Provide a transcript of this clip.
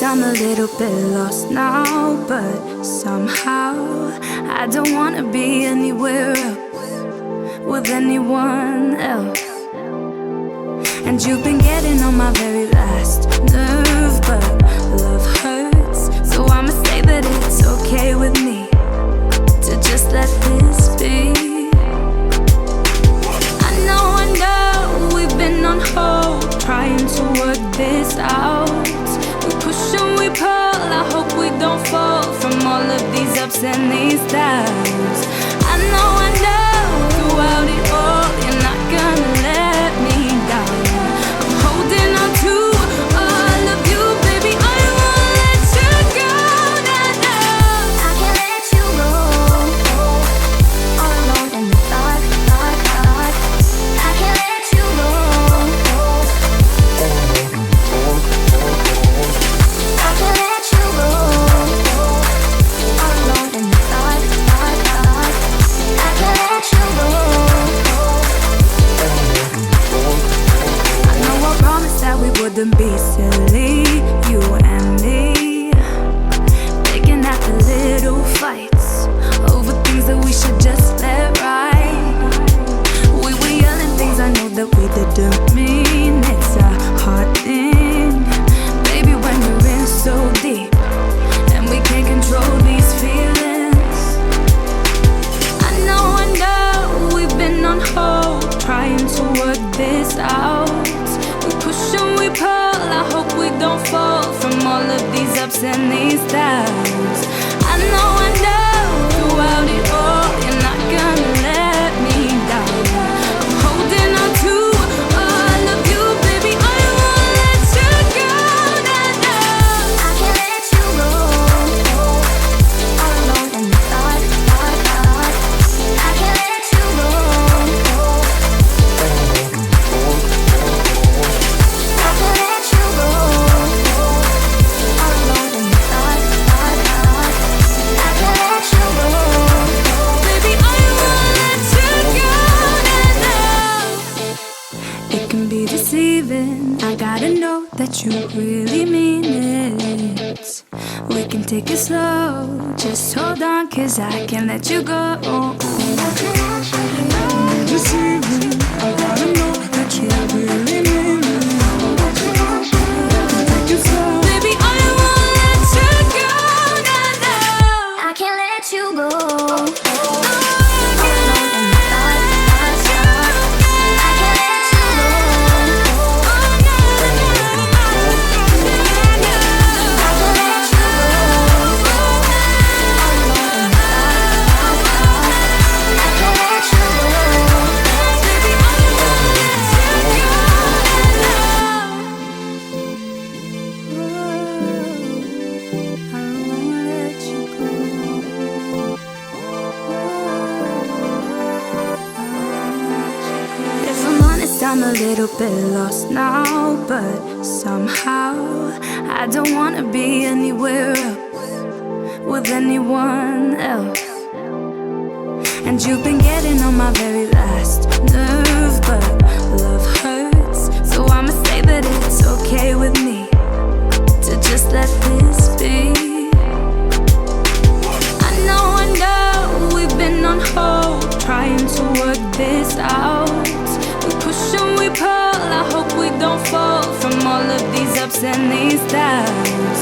I'm a little bit lost now, but somehow I don't wanna be anywhere else with anyone else. And you've been getting on my very last nerve, but love hurts, so I'ma say that it's okay with me to just let this be. I know we've been on hold, trying to work this out. We push and we pull, I hope we don't fall from all of these ups and these downs. I know throughout it all, you're not gonna let me down. I'm holding on to all of you, baby, I won't let you go, nah, nah. I can't let you go, all alone in the dark, dark, dark. I can't let you go, I can't let you go, all alone in the dark, dark, dark. I can't let you go. I know I promised that we wouldn't be silly, you and me, picking at the little fights over things that we should just let right. We were yelling things I know that we didn't mean. It's a hard thing, baby, when you're in so deep and we can't control these feelings. I know we've been on hold, trying to work this out. We push and we pull, I hope we don't fall from all of these ups and these downs. I know throughout it all, you're not gonna let me down. I'm holding on to all of you, baby, I won't let you go, nah, nah. I can't let you go, all alone in the dark, dark, dark. I can't let you go, I can't let you go, all alone in the dark, dark, dark. I can't let you go, Baby, I won't let you go, nah, nah. It can be deceiving, I gotta know that you really mean it. We can take it slow, just hold on, 'cause I can't let you go. Deceiving, I gotta know that you really mean it. Take it slow. Baby, I won't let you go, nah, nah. I can't let you go. I'm a little bit lost now, but somehow I don't wanna be anywhere else with anyone else. And you've been getting on my very last nerve, but love hurts, so I'ma say that it's okay with me to just let this be. I know we've been on hold, trying to work this out. We push and we pull, I hope we don't fall from all of these ups and these downs.